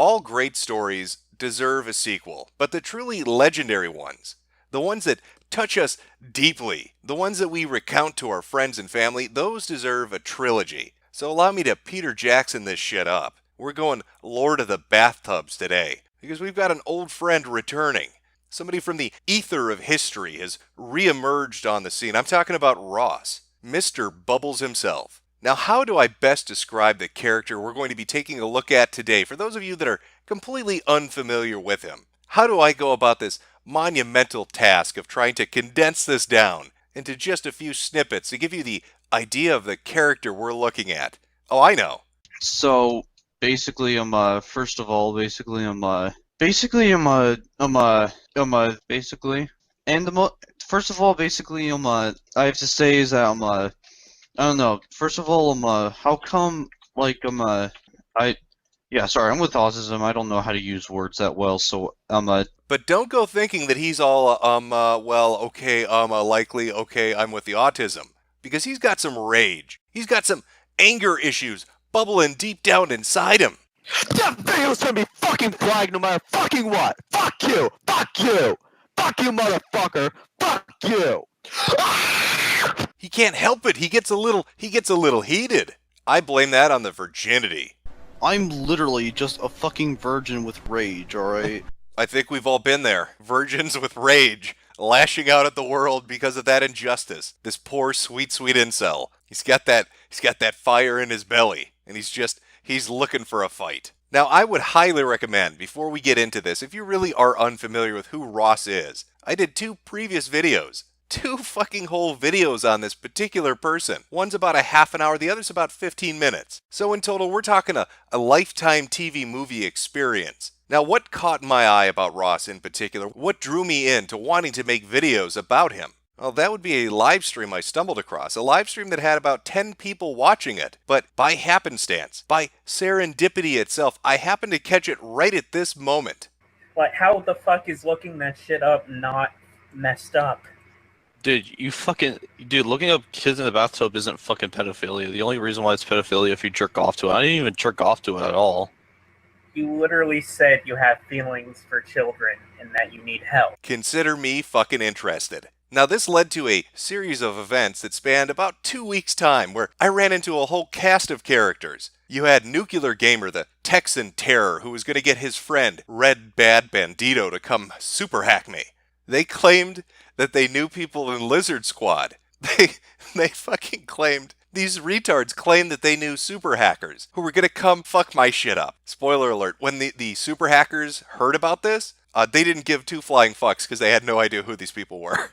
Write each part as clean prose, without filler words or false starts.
All great stories deserve a sequel, but the truly legendary ones, the ones that touch us deeply, the ones that we recount to our friends and family, those deserve a trilogy. So allow me to Peter Jackson this shit up. We're going Lord of the Bathtubs today, because we've got an old friend returning. Somebody from the ether of history has re-emerged on the scene. I'm talking about Ross, Mr. Bubbles himself. Now, how do I best describe the character we're going to be taking a look at today for those of you that are completely unfamiliar with him? How do I go about this monumental task of trying to condense this down into just a few snippets to give you the idea of the character we're looking at? Oh, I know. So basically, first of all, basically, and first of all, basically, I have to say is that I don't know. First of all, how come, sorry, I'm with autism. I don't know how to use words that well, so, But don't go thinking that he's all, okay, likely, okay, I'm with the autism. Because he's got some rage. He's got some anger issues bubbling deep down inside him. That video's gonna be fucking flagged no matter fucking what! Fuck you! Fuck you! Fuck you, motherfucker! Fuck you! He can't help it. He gets a little heated. I blame that on the virginity. I'm literally just a fucking virgin with rage, alright? I think we've all been there. Virgins with rage, lashing out at the world because of that injustice. This poor, sweet, sweet incel. He's got that fire in his belly, and he's looking for a fight. Now, I would highly recommend, before we get into this, if you really are unfamiliar with who Ross is, I did 2 previous videos. 2 fucking whole videos on this particular person. One's about a half an hour, the other's about 15 minutes. So in total, we're talking a lifetime TV movie experience. Now, what caught my eye about Ross in particular? What drew me into wanting to make videos about him? Well, that would be a live stream I stumbled across. A live stream that had about 10 people watching it. But by happenstance, by serendipity itself, I happened to catch it right at this moment. Like, how the fuck is looking that shit up not messed up? Dude, looking up kids in the bathtub isn't fucking pedophilia. The only reason why it's pedophilia if you jerk off to it. I didn't even jerk off to it at all. You literally said you have feelings for children and that you need help. Consider me fucking interested. Now, this led to a series of events that spanned about 2 weeks' time, where I ran into a whole cast of characters. You had Nuclear Gamer, the Texan Terror, who was going to get his friend, Red Bad Bandito, to come super hack me. They claimed that they knew people in Lizard Squad. They fucking claimed, these retards claimed that they knew super hackers who were going to come fuck my shit up. Spoiler alert, when the super hackers heard about this, they didn't give 2 flying fucks because they had no idea who these people were.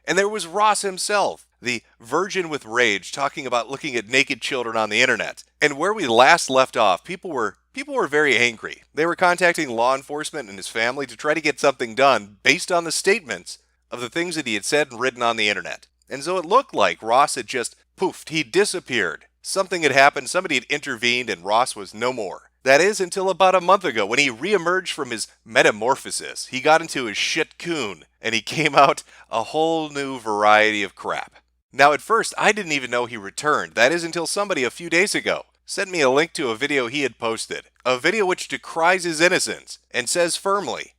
And there was Ross himself, the virgin with rage, talking about looking at naked children on the internet. And where we last left off, people were very angry. They were contacting law enforcement and his family to try to get something done based on the statements of the things that he had said and written on the internet. And so it looked like Ross had just poofed, he disappeared. Something had happened, somebody had intervened, and Ross was no more. That is, until about a month ago, when he re-emerged from his metamorphosis. He got into his shit coon, and he came out a whole new variety of crap. Now, at first, I didn't even know he returned. That is, until somebody a few days ago sent me a link to a video he had posted. A video which decries his innocence, and says firmly,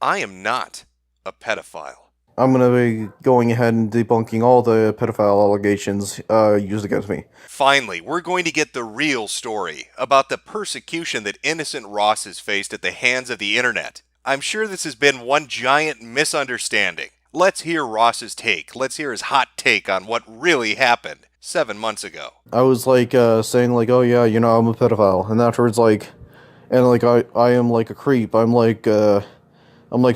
I am not a pedophile. I'm going to be going ahead and debunking all the pedophile allegations used against me. Finally, we're going to get the real story about the persecution that innocent Ross has faced at the hands of the internet. I'm sure this has been one giant misunderstanding. Let's hear Ross's take. Let's hear his hot take on what really happened 7 months ago. I was saying oh yeah, I'm a pedophile, and afterwards I am like a creep. I'm like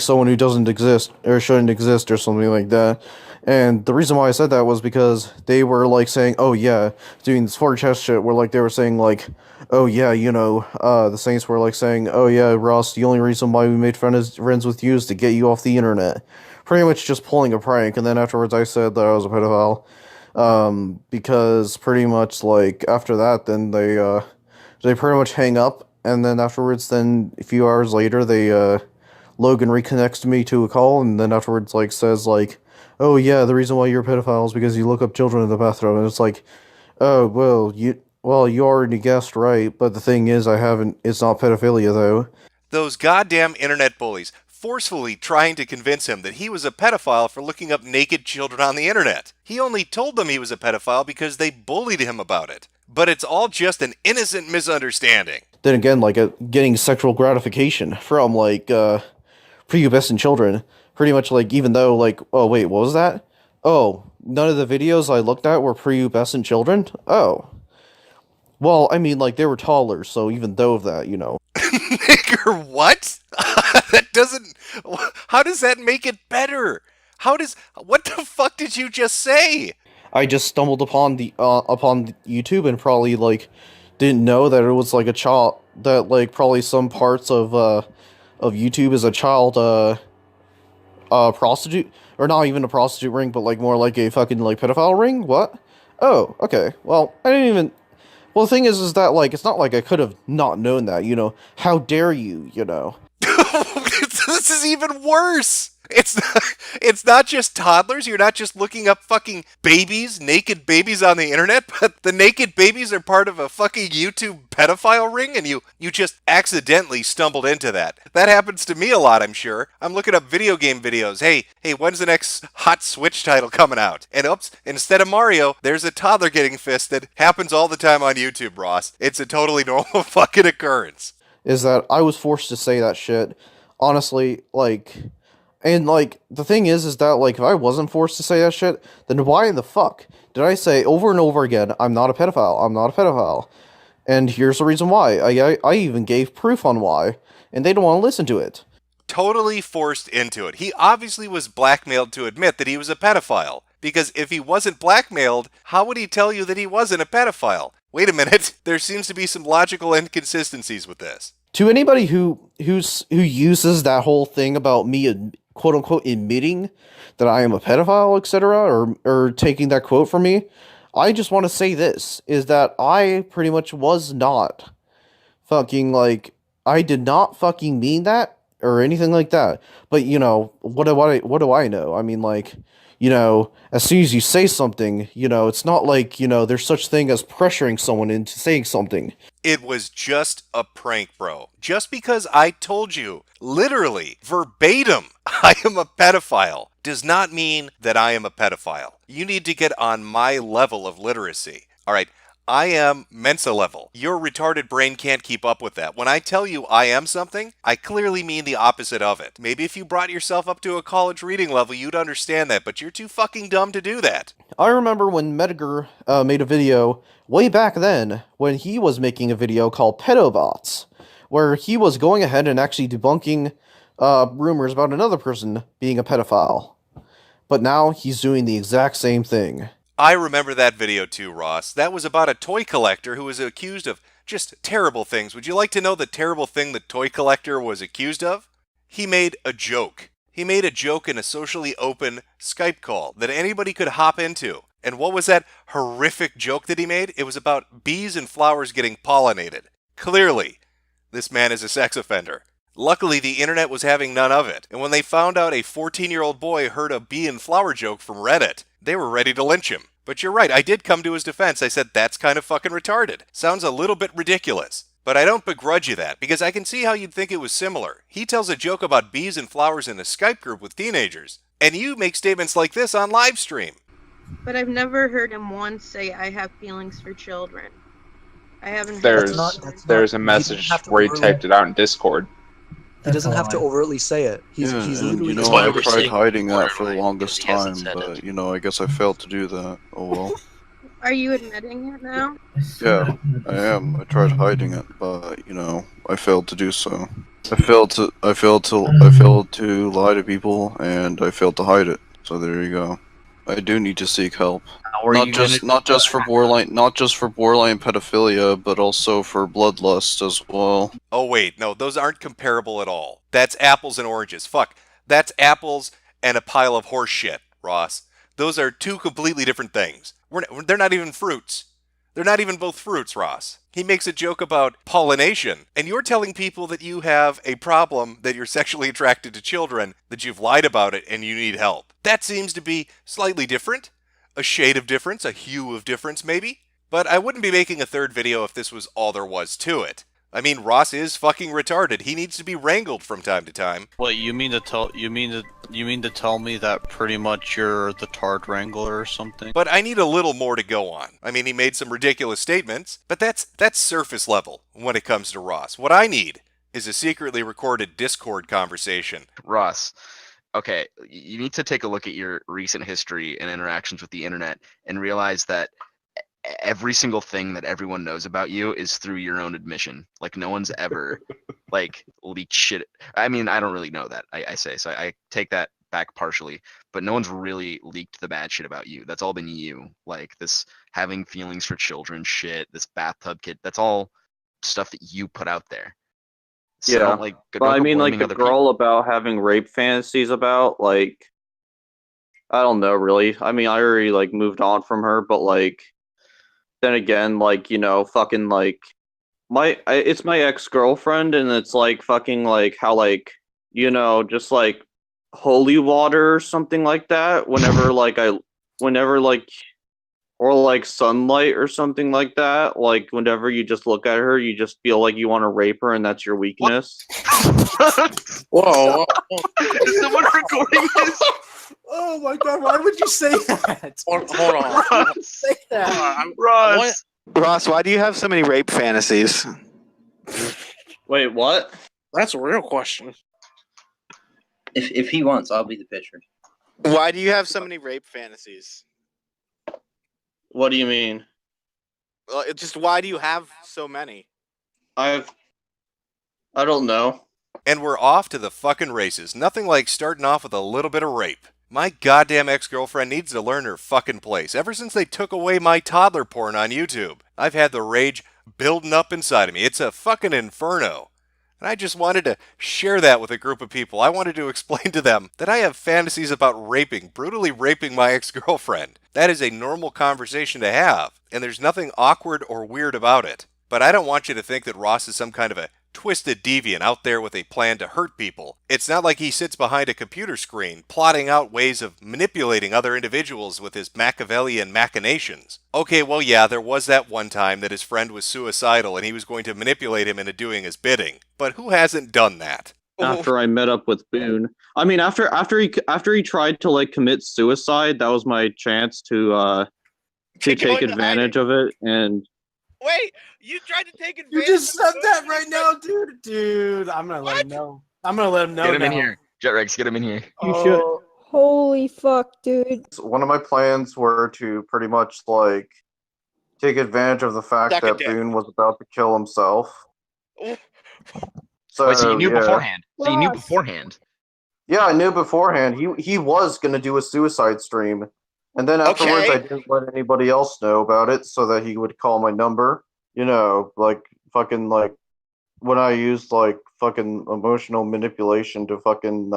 someone who doesn't exist, or shouldn't exist, or something like that. And the reason why I said that was because they were, saying, oh yeah, doing this 4chan shit, where, they were saying, oh yeah, the Saints were, saying, oh yeah, Ross, the only reason why we made friends with you is to get you off the internet. Pretty much just pulling a prank, and then afterwards I said that I was a pedophile. Because pretty much, after that, then they pretty much hang up, and then afterwards, then, a few hours later, Logan reconnects me to a call, and then afterwards, says, oh yeah, the reason why you're a pedophile is because you look up children in the bathroom, and it's oh, Well, you already guessed right, but the thing is, I haven't. It's not pedophilia, though. Those goddamn internet bullies forcefully trying to convince him that he was a pedophile for looking up naked children on the internet. He only told them he was a pedophile because they bullied him about it. But it's all just an innocent misunderstanding. Then again, like getting sexual gratification from prepubescent children. Pretty much like, even though like, oh wait, what was that? Oh, none of the videos I looked at were prepubescent children. Oh, well, I mean, like they were toddlers, so even though of that, Nigger, what? That doesn't. How does that make it better? What the fuck did you just say? I just stumbled upon upon YouTube and probably like didn't know that it was like a child, that like probably some parts of YouTube is a child prostitute, or not even a prostitute ring, but like more like a fucking like pedophile ring. What? Oh, okay. Well, I didn't even. Well, the thing is that like it's not like I could have not known that. How dare you? This is even worse. It's not just toddlers. You're not just looking up fucking babies, naked babies on the internet, but the naked babies are part of a fucking YouTube pedophile ring, and you just accidentally stumbled into that. That happens to me a lot, I'm sure. I'm looking up video game videos. Hey, when's the next hot Switch title coming out? And oops, instead of Mario, there's a toddler getting fisted. Happens all the time on YouTube, Ross. It's a totally normal fucking occurrence. Is that I was forced to say that shit. Honestly, like. And, like, the thing is that, like, if I wasn't forced to say that shit, then why in the fuck did I say over and over again, I'm not a pedophile, I'm not a pedophile? And here's the reason why. I even gave proof on why, and they don't want to listen to it. Totally forced into it. He obviously was blackmailed to admit that he was a pedophile. Because if he wasn't blackmailed, how would he tell you that he wasn't a pedophile? Wait a minute, there seems to be some logical inconsistencies with this. To anybody who uses that whole thing about me quote unquote admitting that I am a pedophile, etc., or taking that quote from me, I just want to say this is that I pretty much was not fucking like I did not fucking mean that or anything like that. But what do I know? I mean, like, as soon as you say something, it's not like, there's such thing as pressuring someone into saying something. It was just a prank, bro. Just because I told you, literally, verbatim, I am a pedophile, does not mean that I am a pedophile. You need to get on my level of literacy. All right, I am Mensa level. Your retarded brain can't keep up with that. When I tell you I am something, I clearly mean the opposite of it. Maybe if you brought yourself up to a college reading level, you'd understand that, but you're too fucking dumb to do that. I remember when Medgar made a video way back then, when he was making a video called Pedobots, where he was going ahead and actually debunking rumors about another person being a pedophile. But now he's doing the exact same thing. I remember that video too, Ross. That was about a toy collector who was accused of just terrible things. Would you like to know the terrible thing the toy collector was accused of? He made a joke. He made a joke in a socially open Skype call that anybody could hop into. And what was that horrific joke that he made? It was about bees and flowers getting pollinated. Clearly, this man is a sex offender. Luckily, the internet was having none of it. And when they found out a 14-year-old boy heard a bee and flower joke from Reddit, they were ready to lynch him. But you're right, I did come to his defense. I said, that's kind of fucking retarded. Sounds a little bit ridiculous. But I don't begrudge you that, because I can see how you'd think it was similar. He tells a joke about bees and flowers in a Skype group with teenagers, and you make statements like this on live stream. But I've never heard him once say, I have feelings for children. I haven't heard There's a message where he typed it out in Discord. He doesn't have to overtly say it. He's literally. I tried hiding that for the longest time, but I guess I failed to do that. Oh well. Are you admitting it now? Yeah, I am. I tried hiding it, but I failed to do so. I failed to lie to people, and I failed to hide it. So there you go. I do need to seek help. Not just for borderline pedophilia, but also for bloodlust as well. Oh wait, no, those aren't comparable at all. That's apples and oranges. Fuck, that's apples and a pile of horse shit, Ross. Those are two completely different things. They're not even fruits. They're not even both fruits, Ross. He makes a joke about pollination, and you're telling people that you have a problem, that you're sexually attracted to children, that you've lied about it, and you need help. That seems to be slightly different. A shade of difference, a hue of difference, maybe. But I wouldn't be making a third video if this was all there was to it. I mean, Ross is fucking retarded. He needs to be wrangled from time to time. Wait, you mean to tell me that pretty much you're the tard wrangler or something? But I need a little more to go on. I mean, he made some ridiculous statements, but that's surface level when it comes to Ross. What I need is a secretly recorded Discord conversation. Ross, okay, you need to take a look at your recent history and interactions with the internet and realize that every single thing that everyone knows about you is through your own admission. Like, no one's ever like leaked shit. I mean, I don't really know that. I say so. I take that back partially, but no one's really leaked the bad shit about you. That's all been you. Like this having feelings for children shit, this bathtub kid. That's all stuff that you put out there. So Yeah, don't, like, but don't I go mean, like blaming the other people. girl about having rape fantasies about, like, I don't know, really. I mean, I already like moved on from her, but like, then again, like, you know, fucking like, it's my ex-girlfriend, and it's like fucking like how like, you know, just like holy water or something like that. Whenever like or like sunlight or something like that. Like whenever you just look at her, you just feel like you want to rape her, and that's your weakness. Whoa! Is someone recording this? Oh my god, why would you say that? Hold on. Why would you say that? Ross, why do you have so many rape fantasies? Wait, what? That's a real question. If he wants, I'll be the pitcher. Why do you have so many rape fantasies? What do you mean? Well, it's just why do you have so many? I don't know. And we're off to the fucking races. Nothing like starting off with a little bit of rape. My goddamn ex-girlfriend needs to learn her fucking place. Ever since they took away my toddler porn on YouTube, I've had the rage building up inside of me. It's a fucking inferno. And I just wanted to share that with a group of people. I wanted to explain to them that I have fantasies about raping, brutally raping my ex-girlfriend. That is a normal conversation to have, and there's nothing awkward or weird about it. But I don't want you to think that Ross is some kind of a twisted deviant out there with a plan to hurt people. It's not like he sits behind a computer screen plotting out ways of manipulating other individuals with his Machiavellian machinations. Okay, well yeah, there was that one time that his friend was suicidal and he was going to manipulate him into doing his bidding. But who hasn't done that? After I met up with Boone, I mean, after he tried to like commit suicide, that was my chance to take advantage of it. And Wait, you tried to take advantage. You just said that right now, dude. Dude, I'm gonna let him know. I'm gonna let him know. Get him in now. here, Jetrex. Get him in here. You should. Holy fuck, dude. One of my plans were to pretty much like take advantage of the fact Suck a that dick. Boone was about to kill himself. So, Wait, so you knew yeah. beforehand. So you knew Ross. beforehand. Yeah, I knew beforehand. He was gonna do a suicide stream, and then afterwards Okay. I didn't let anybody else know about it so that he would call my number. You know, like fucking like when I used like fucking emotional manipulation to fucking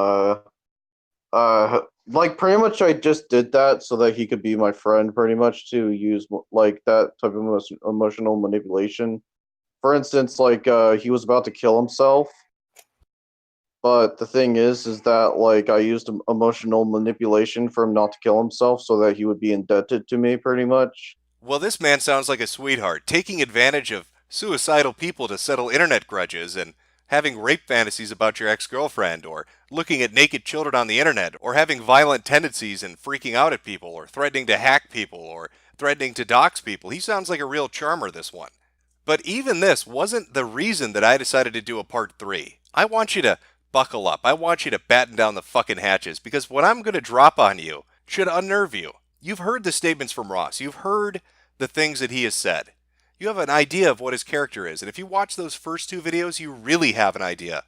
like pretty much I just did that so that he could be my friend, pretty much, to use like that type of emotional manipulation. For instance, like he was about to kill himself, but the thing is that like I used emotional manipulation for him not to kill himself so that he would be indebted to me, pretty much. Well, this man sounds like a sweetheart, taking advantage of suicidal people to settle internet grudges and having rape fantasies about your ex-girlfriend, or looking at naked children on the internet, or having violent tendencies and freaking out at people, or threatening to hack people, or threatening to dox people. He sounds like a real charmer, this one. But even this wasn't the reason that I decided to do a part 3. I want you to buckle up. I want you to batten down the fucking hatches, because what I'm going to drop on you should unnerve you. You've heard the statements from Ross. You've heard the things that he has said. You have an idea of what his character is. And if you watch those first 2 videos, you really have an idea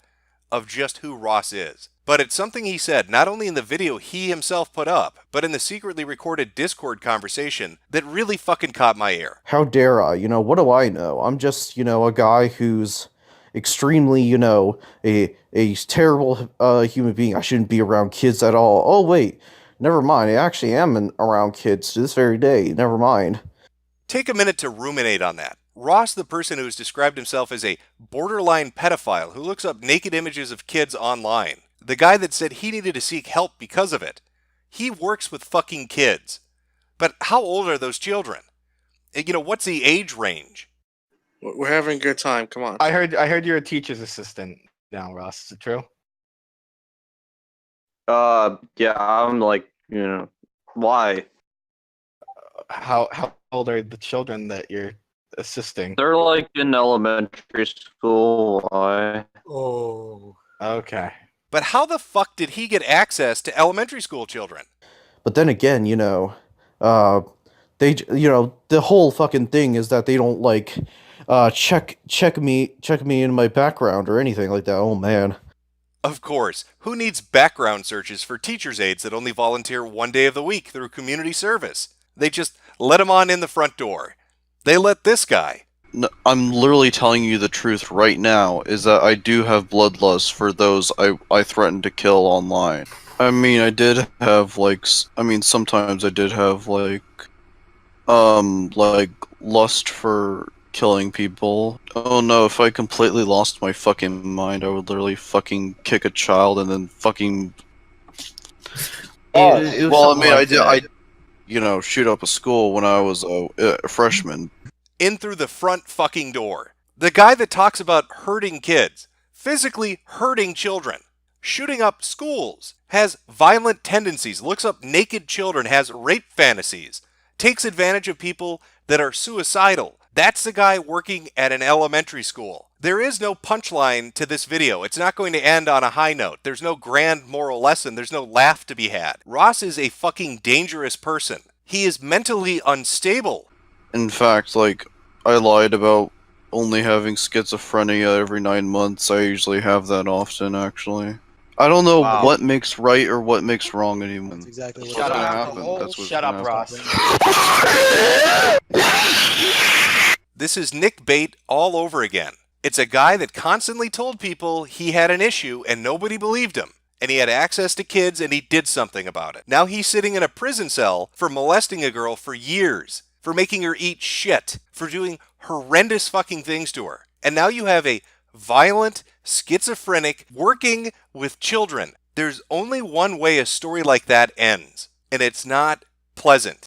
of just who Ross is. But it's something he said, not only in the video he himself put up, but in the secretly recorded Discord conversation that really fucking caught my ear. How dare I? You know, what do I know? I'm just, you know, a guy who's extremely, you know, a terrible human being. I shouldn't be around kids at all. Oh, wait. Never mind. I actually am around kids to this very day. Never mind. Take a minute to ruminate on that. Ross, the person who has described himself as a borderline pedophile who looks up naked images of kids online. The guy that said he needed to seek help because of it. He works with fucking kids. But how old are those children? What's the age range? We're having a good time. Come on. I heard you're a teacher's assistant now, Ross. Is it true? Yeah, I'm like, why? How old are the children that you're assisting? They're like in elementary school. Why? Oh. Okay. But how the fuck did he get access to elementary school children? But then again, the whole fucking thing is that they don't like check me in my background or anything like that. Oh man. Of course, who needs background searches for teacher's aides that only volunteer 1 day of the week through community service? They just let him on in the front door. They let this guy. No, I'm literally telling you the truth right now, is that I do have bloodlust for those I threatened to kill online. I mean, sometimes I did have, lust for killing people. Oh no, if I completely lost my fucking mind, I would literally fucking kick a child and then fucking... I shoot up a school when I was a freshman. In through the front fucking door. The guy that talks about hurting kids, physically hurting children, shooting up schools, has violent tendencies, looks up naked children, has rape fantasies, takes advantage of people that are suicidal. That's the guy working at an elementary school. There is no punchline to this video. It's not going to end on a high note. There's no grand moral lesson. There's no laugh to be had. Ross is a fucking dangerous person. He is mentally unstable. In fact, I lied about only having schizophrenia every 9 months. I usually have that often, actually. I don't know what makes right or what makes wrong anymore. That's exactly what's gonna happen. That's what's Shut gonna up, happen. Ross. This is Nick Bate all over again. It's a guy that constantly told people he had an issue and nobody believed him. And he had access to kids and he did something about it. Now he's sitting in a prison cell for molesting a girl for years, for making her eat shit, for doing horrendous fucking things to her. And now you have a violent, schizophrenic, working with children. There's only one way a story like that ends, and it's not pleasant.